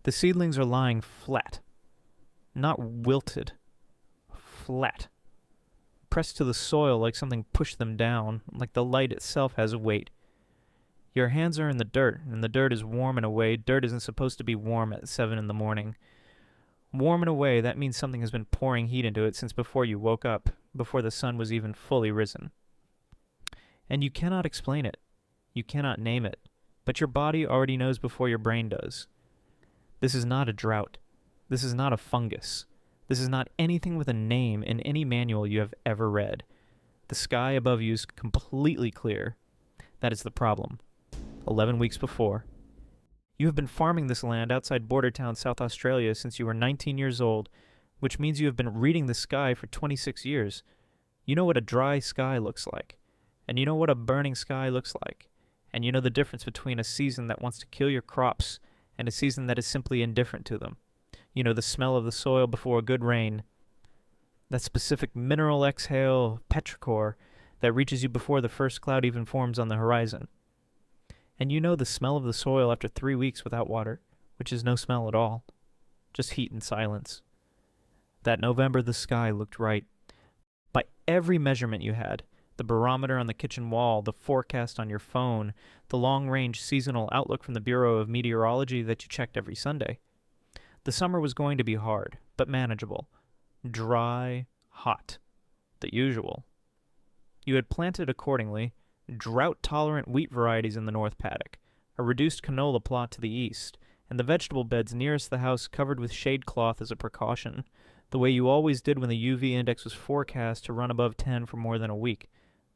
The seedlings are lying flat. Not wilted. Flat. Pressed to the soil like something pushed them down, like the light itself has a weight. Your hands are in the dirt, and the dirt is warm in a way dirt isn't supposed to be warm at 7 in the morning. Warm in a way, that means something has been pouring heat into it since before you woke up, before the sun was even fully risen. And you cannot explain it. You cannot name it. But your body already knows before your brain does. This is not a drought. This is not a fungus. This is not anything with a name in any manual you have ever read. The sky above you is completely clear. That is the problem. 11 weeks before. You have been farming this land outside Bordertown, South Australia since you were 19 years old, which means you have been reading the sky for 26 years. You know what a dry sky looks like. And you know what a burning sky looks like. And you know the difference between a season that wants to kill your crops and a season that is simply indifferent to them. You know the smell of the soil before a good rain. That specific mineral exhale, petrichor, that reaches you before the first cloud even forms on the horizon. And you know the smell of the soil after 3 weeks without water, which is no smell at all. Just heat and silence. That November the sky looked right. By every measurement you had, the barometer on the kitchen wall, the forecast on your phone, the long-range seasonal outlook from the Bureau of Meteorology that you checked every Sunday. The summer was going to be hard, but manageable. Dry, hot. The usual. You had planted accordingly drought-tolerant wheat varieties in the north paddock, a reduced canola plot to the east, and the vegetable beds nearest the house covered with shade cloth as a precaution, the way you always did when the UV index was forecast to run above 10 for more than a week.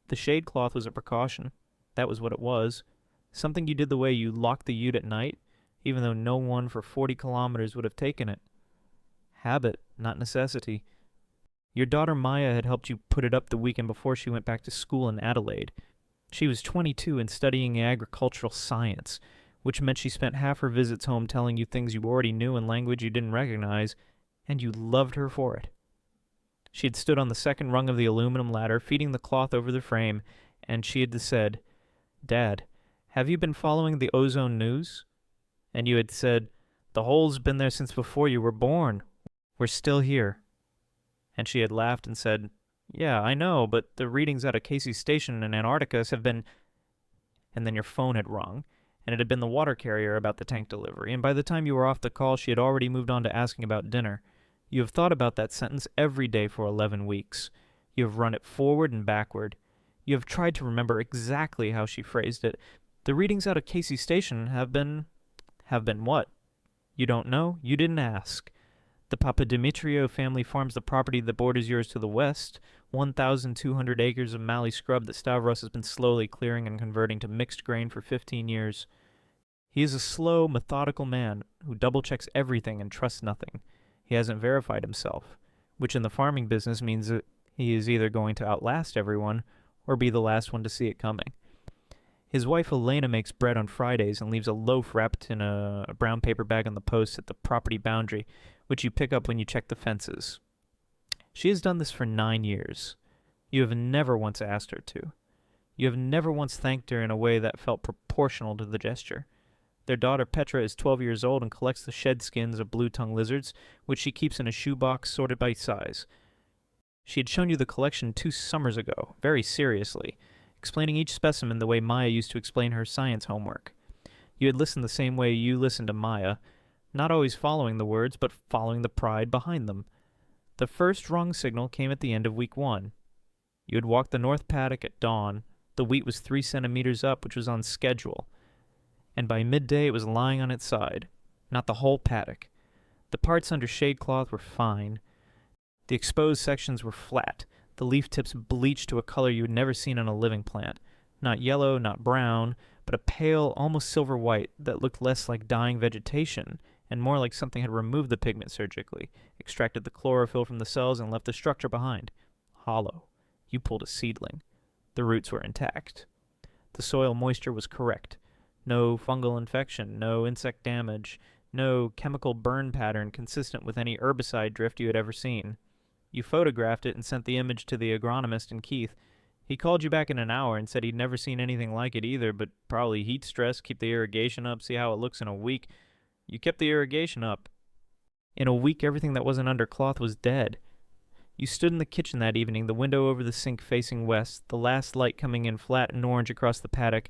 The shade cloth was a precaution. That was what it was. Something you did the way you locked the ute at night, even though no one for 40 kilometers would have taken it. Habit, not necessity. Your daughter Maya had helped you put it up the weekend before she went back to school in Adelaide. She was 22 and studying agricultural science, which meant she spent half her visits home telling you things you already knew in language you didn't recognize, and you loved her for it. She had stood on the second rung of the aluminum ladder, feeding the cloth over the frame, and she had said, "Dad, have you been following the ozone news?" And you had said, "The hole's been there since before you were born. We're still here." And she had laughed and said, "Yeah, I know, but the readings out of Casey's station in Antarctica have been..." And then your phone had rung, and it had been the water carrier about the tank delivery, and by the time you were off the call, she had already moved on to asking about dinner. You have thought about that sentence every day for 11 weeks. You have run it forward and backward. You have tried to remember exactly how she phrased it. The readings out of Casey's station have been... Have been what? You don't know? You didn't ask. The Papadimitriou family farms the property that borders yours to the west, 1,200 acres of mallee scrub that Stavros has been slowly clearing and converting to mixed grain for 15 years. He is a slow, methodical man who double-checks everything and trusts nothing. He hasn't verified himself, which in the farming business means that he is either going to outlast everyone or be the last one to see it coming. His wife Elena makes bread on Fridays and leaves a loaf wrapped in a brown paper bag on the post at the property boundary, which you pick up when you check the fences. She has done this for 9 years. You have never once asked her to. You have never once thanked her in a way that felt proportional to the gesture. Their daughter Petra is 12 years old and collects the shed skins of blue-tongue lizards, which she keeps in a shoebox sorted by size. She had shown you the collection 2 summers ago, very seriously, explaining each specimen the way Maya used to explain her science homework. You had listened the same way you listened to Maya, not always following the words, but following the pride behind them. The first wrong signal came at the end of week 1. You had walked the north paddock at dawn. The wheat was 3 centimeters up, which was on schedule. And by midday it was lying on its side. Not the whole paddock. The parts under shade cloth were fine. The exposed sections were flat, the leaf tips bleached to a color you had never seen on a living plant. Not yellow, not brown, but a pale, almost silver white that looked less like dying vegetation and more like something had removed the pigment surgically, extracted the chlorophyll from the cells and left the structure behind. Hollow. You pulled a seedling. The roots were intact. The soil moisture was correct. No fungal infection, no insect damage, no chemical burn pattern consistent with any herbicide drift you had ever seen. You photographed it and sent the image to the agronomist in Keith. He called you back in an hour and said he'd never seen anything like it either, but probably heat stress, keep the irrigation up, see how it looks in a week. You kept the irrigation up. In a week, everything that wasn't under cloth was dead. You stood in the kitchen that evening, the window over the sink facing west, the last light coming in flat and orange across the paddock,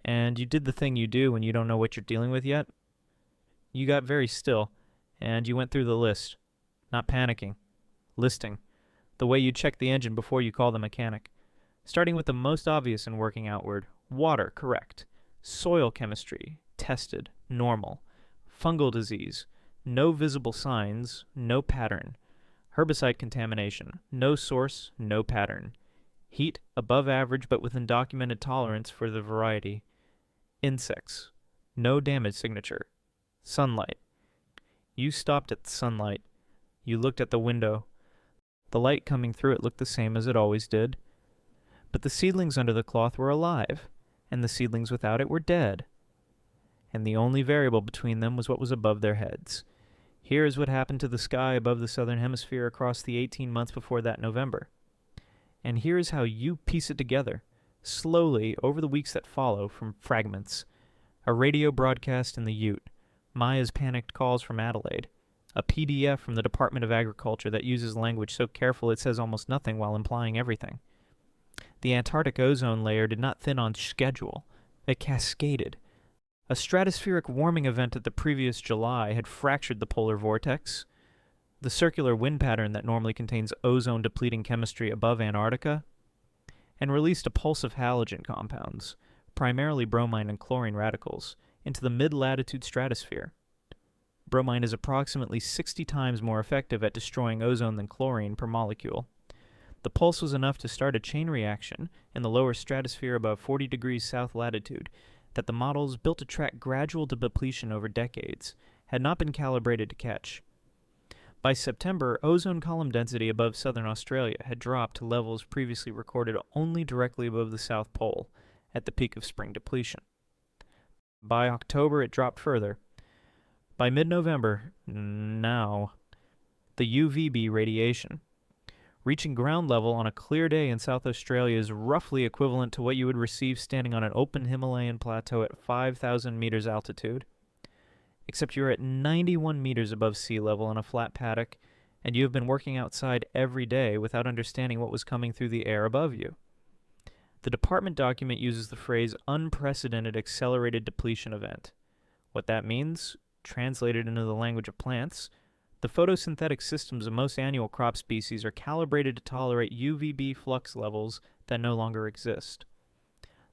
and you did the thing you do when you don't know what you're dealing with yet. You got very still, and you went through the list. Not panicking. Listing. The way you check the engine before you call the mechanic. Starting with the most obvious and working outward. Water, correct. Soil chemistry, tested, normal. Fungal disease, no visible signs, no pattern. Herbicide contamination, no source, no pattern. Heat, above average but within documented tolerance for the variety. Insects, no damage signature. Sunlight. You stopped at the sunlight. You looked at the window. The light coming through it looked the same as it always did. But the seedlings under the cloth were alive, and the seedlings without it were dead. And the only variable between them was what was above their heads. Here is what happened to the sky above the southern hemisphere across the 18 months before that November. And here is how you piece it together, slowly, over the weeks that follow, from fragments. A radio broadcast in the Ute, Maya's panicked calls from Adelaide, a PDF from the Department of Agriculture that uses language so careful it says almost nothing while implying everything. The Antarctic ozone layer did not thin on schedule. It cascaded. A stratospheric warming event at the previous July had fractured the polar vortex. The circular wind pattern that normally contains ozone-depleting chemistry above Antarctica, and released a pulse of halogen compounds, primarily bromine and chlorine radicals, into the mid-latitude stratosphere. Bromine is approximately 60 times more effective at destroying ozone than chlorine per molecule. The pulse was enough to start a chain reaction in the lower stratosphere above 40 degrees south latitude that the models, built to track gradual depletion over decades, had not been calibrated to catch. By September, ozone column density above southern Australia had dropped to levels previously recorded only directly above the South Pole, at the peak of spring depletion. By October, it dropped further. By mid-November, now, the UVB radiation, reaching ground level on a clear day in South Australia, is roughly equivalent to what you would receive standing on an open Himalayan plateau at 5,000 meters altitude. Except you're at 91 meters above sea level on a flat paddock, and you have been working outside every day without understanding what was coming through the air above you. The department document uses the phrase unprecedented accelerated depletion event. What that means, translated into the language of plants, the photosynthetic systems of most annual crop species are calibrated to tolerate UVB flux levels that no longer exist.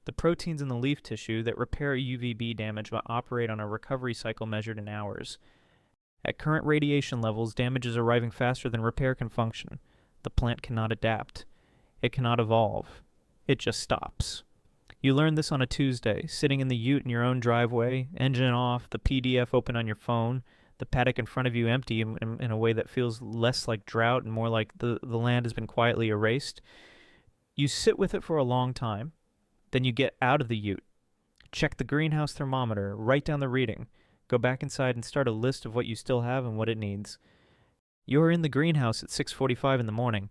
The proteins in the leaf tissue that repair UVB damage operate on a recovery cycle measured in hours. At current radiation levels, damage is arriving faster than repair can function. The plant cannot adapt. It cannot evolve. It just stops. You learn this on a Tuesday, sitting in the Ute in your own driveway, engine off, the PDF open on your phone, the paddock in front of you empty in a way that feels less like drought and more like the land has been quietly erased. You sit with it for a long time. Then you get out of the Ute, check the greenhouse thermometer, write down the reading, go back inside and start a list of what you still have and what it needs. You are in the greenhouse at 6:45 in the morning.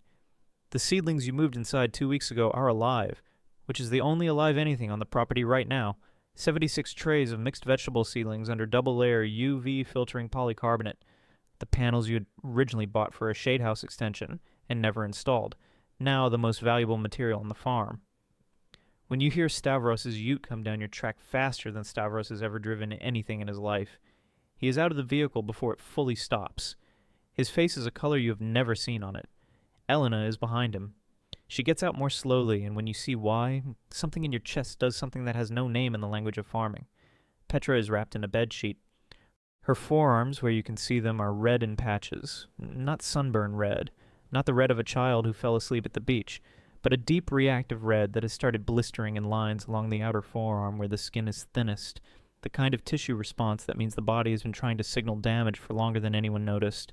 The seedlings you moved inside 2 weeks ago are alive, which is the only alive anything on the property right now. 76 trays of mixed vegetable seedlings under double-layer UV filtering polycarbonate, the panels you had originally bought for a shade house extension and never installed, now the most valuable material on the farm. When you hear Stavros' Ute come down your track faster than Stavros has ever driven anything in his life, he is out of the vehicle before it fully stops. His face is a color you have never seen on it. Elena is behind him. She gets out more slowly, and when you see why, something in your chest does something that has no name in the language of farming. Petra is wrapped in a bedsheet. Her forearms, where you can see them, are red in patches. Not sunburn red, not the red of a child who fell asleep at the beach, but a deep reactive red that has started blistering in lines along the outer forearm where the skin is thinnest, the kind of tissue response that means the body has been trying to signal damage for longer than anyone noticed.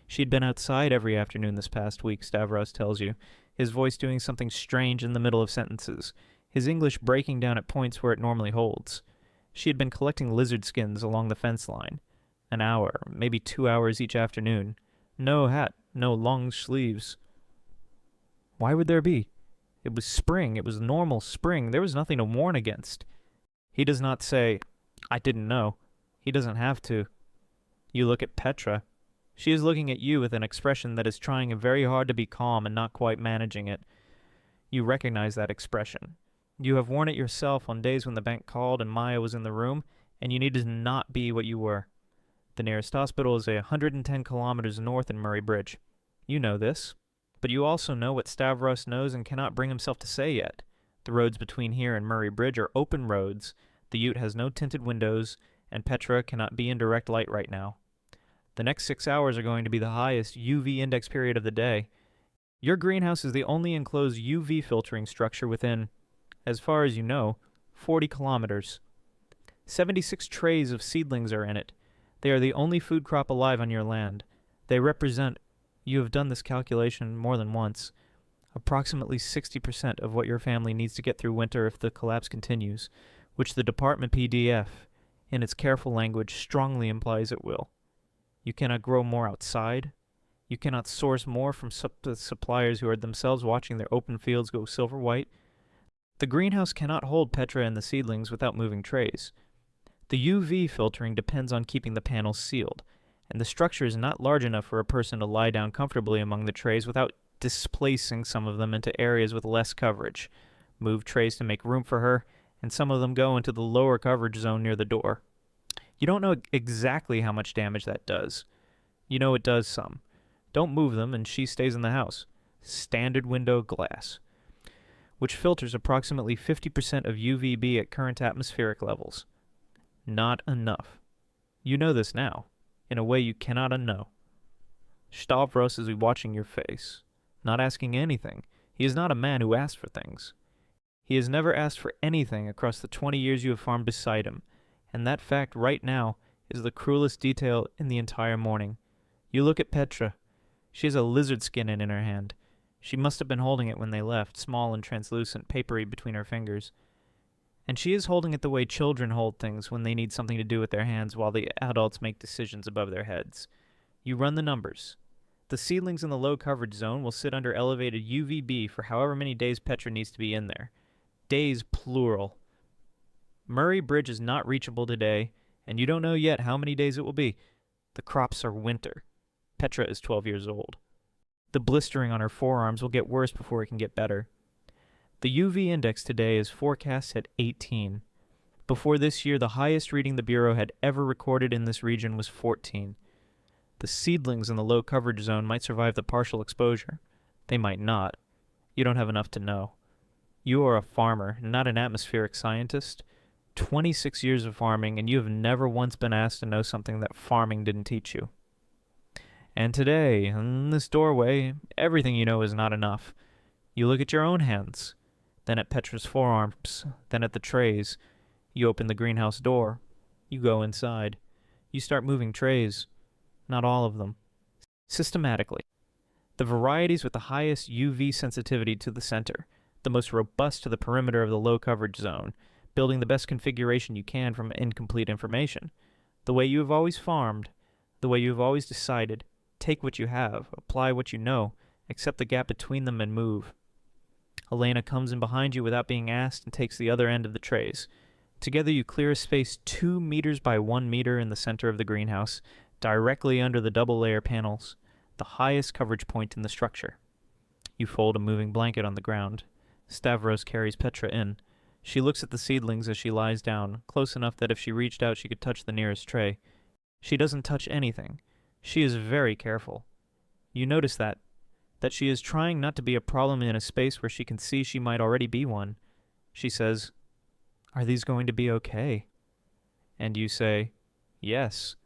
She'd been outside every afternoon this past week, Stavros tells you, his voice doing something strange in the middle of sentences, his English breaking down at points where it normally holds. She had been collecting lizard skins along the fence line. An hour, maybe 2 hours each afternoon. No hat, no long sleeves. Why would there be? It was spring. It was normal spring. There was nothing to warn against. He does not say, I didn't know. He doesn't have to. You look at Petra. She is looking at you with an expression that is trying very hard to be calm and not quite managing it. You recognize that expression. You have worn it yourself on days when the bank called and Maya was in the room, and you needed to not be what you were. The nearest hospital is 110 kilometers north in Murray Bridge. You know this, but you also know what Stavros knows and cannot bring himself to say yet. The roads between here and Murray Bridge are open roads, the ute has no tinted windows, and Petra cannot be in direct light right now. The next 6 hours are going to be the highest UV index period of the day. Your greenhouse is the only enclosed UV filtering structure within, as far as you know, 40 kilometers. 76 trays of seedlings are in it. They are the only food crop alive on your land. They represent, you have done this calculation more than once, approximately 60% of what your family needs to get through winter if the collapse continues, which the department PDF, in its careful language, strongly implies it will. You cannot grow more outside. You cannot source more from suppliers who are themselves watching their open fields go silver white. The greenhouse cannot hold Petra and the seedlings without moving trays. The UV filtering depends on keeping the panels sealed, and the structure is not large enough for a person to lie down comfortably among the trays without displacing some of them into areas with less coverage. Move trays to make room for her, and some of them go into the lower coverage zone near the door. You don't know exactly how much damage that does. You know it does some. Don't move them, and she stays in the house. Standard window glass, which filters approximately 50% of UVB at current atmospheric levels. Not enough. You know this now, in a way you cannot unknow. Stavros is watching your face, not asking anything. He is not a man who asks for things. He has never asked for anything across the 20 years you have farmed beside him, and that fact right now is the cruelest detail in the entire morning. You look at Petra. She has a lizard skin in her hand. She must have been holding it when they left, small and translucent, papery between her fingers. And she is holding it the way children hold things when they need something to do with their hands while the adults make decisions above their heads. You run the numbers. The seedlings in the low coverage zone will sit under elevated UVB for however many days Petra needs to be in there. Days plural. Murray Bridge is not reachable today, and you don't know yet how many days it will be. The crops are winter. Petra is 12 years old. The blistering on her forearms will get worse before it can get better. The UV index today is forecast at 18. Before this year, the highest reading the Bureau had ever recorded in this region was 14. The seedlings in the low coverage zone might survive the partial exposure. They might not. You don't have enough to know. You are a farmer, not an atmospheric scientist. 26 years of farming, and you have never once been asked to know something that farming didn't teach you. And today, in this doorway, everything you know is not enough. You look at your own hands, then at Petra's forearms, then at the trays. You open the greenhouse door. You go inside. You start moving trays. Not all of them. Systematically. The varieties with the highest UV sensitivity to the center, the most robust to the perimeter of the low coverage zone, building the best configuration you can from incomplete information. The way you have always farmed, the way you have always decided. Take what you have, apply what you know, accept the gap between them and move. Elena comes in behind you without being asked and takes the other end of the trays. Together you clear a space 2 meters by 1 meter in the center of the greenhouse, directly under the double-layer panels, the highest coverage point in the structure. You fold a moving blanket on the ground. Stavros carries Petra in. She looks at the seedlings as she lies down, close enough that if she reached out she could touch the nearest tray. She doesn't touch anything. She is very careful. You notice that she is trying not to be a problem in a space where she can see she might already be one. She says, "Are these going to be okay?" And you say, "Yes."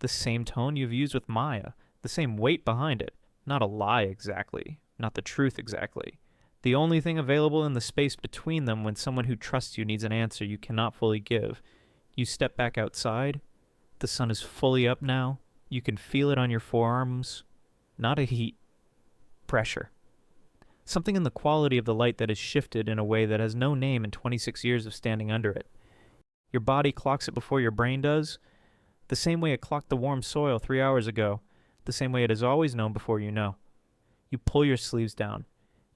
The same tone you've used with Maya, the same weight behind it. Not a lie exactly, not the truth exactly. The only thing available in the space between them when someone who trusts you needs an answer you cannot fully give. You step back outside. The sun is fully up now. You can feel it on your forearms. Not a heat. Pressure. Something in the quality of the light that has shifted in a way that has no name in 26 years of standing under it. Your body clocks it before your brain does, the same way it clocked the warm soil 3 hours ago, the same way it has always known before you know. You pull your sleeves down.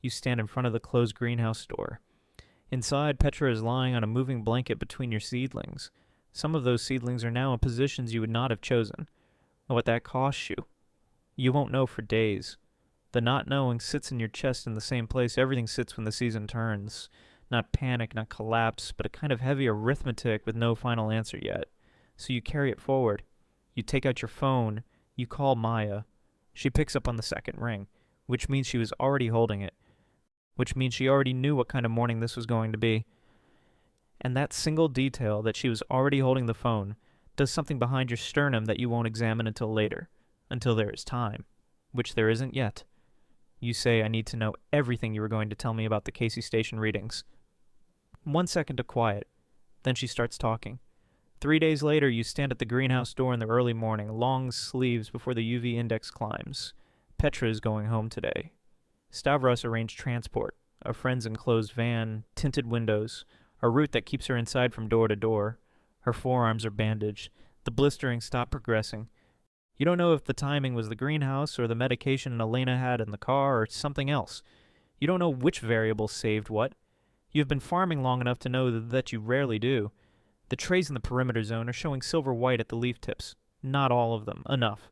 You stand in front of the closed greenhouse door. Inside, Petra is lying on a moving blanket between your seedlings. Some of those seedlings are now in positions you would not have chosen. and what that costs you. You won't know for days. The not knowing sits in your chest in the same place everything sits when the season turns. Not panic, not collapse, but a kind of heavy arithmetic with no final answer yet. So you carry it forward. You take out your phone. You call Maya. She picks up on the second ring, which means she was already holding it, which means she already knew what kind of morning this was going to be. And that single detail that she was already holding the phone does something behind your sternum that you won't examine until later, until there is time, which there isn't yet. You say, I need to know everything you were going to tell me about the Casey Station readings. 1 second of quiet. Then she starts talking. 3 days later, you stand at the greenhouse door in the early morning, long sleeves before the UV index climbs. Petra is going home today. Stavros arranged transport, a friend's enclosed van, tinted windows, a route that keeps her inside from door to door. Her forearms are bandaged. The blistering stopped progressing. You don't know if the timing was the greenhouse or the medication Elena had in the car or something else. You don't know which variable saved what. You have been farming long enough to know that you rarely do. The trays in the perimeter zone are showing silver white at the leaf tips. Not all of them. Enough.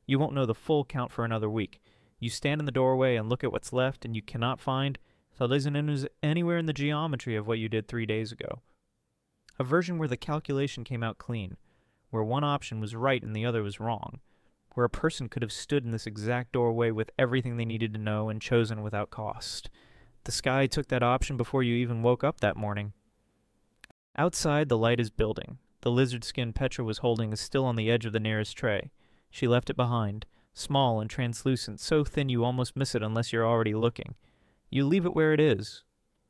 You won't know the full count for another week. You stand in the doorway and look at what's left, and you cannot find Salesianos anywhere in the geometry of what you did 3 days ago. A version where the calculation came out clean, where one option was right and the other was wrong, where a person could have stood in this exact doorway with everything they needed to know and chosen without cost. The sky took that option before you even woke up that morning. Outside, the light is building. The lizard skin Petra was holding is still on the edge of the nearest tray. She left it behind, small and translucent, so thin you almost miss it unless you're already looking. You leave it where it is.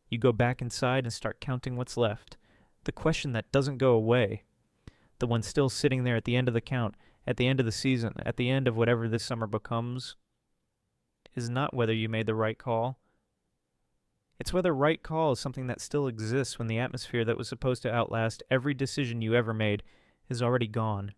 You go back inside and start counting what's left. The question that doesn't go away. The one still sitting there at the end of the count, at the end of the season, at the end of whatever this summer becomes, is not whether you made the right call. It's whether right call is something that still exists when the atmosphere that was supposed to outlast every decision you ever made is already gone,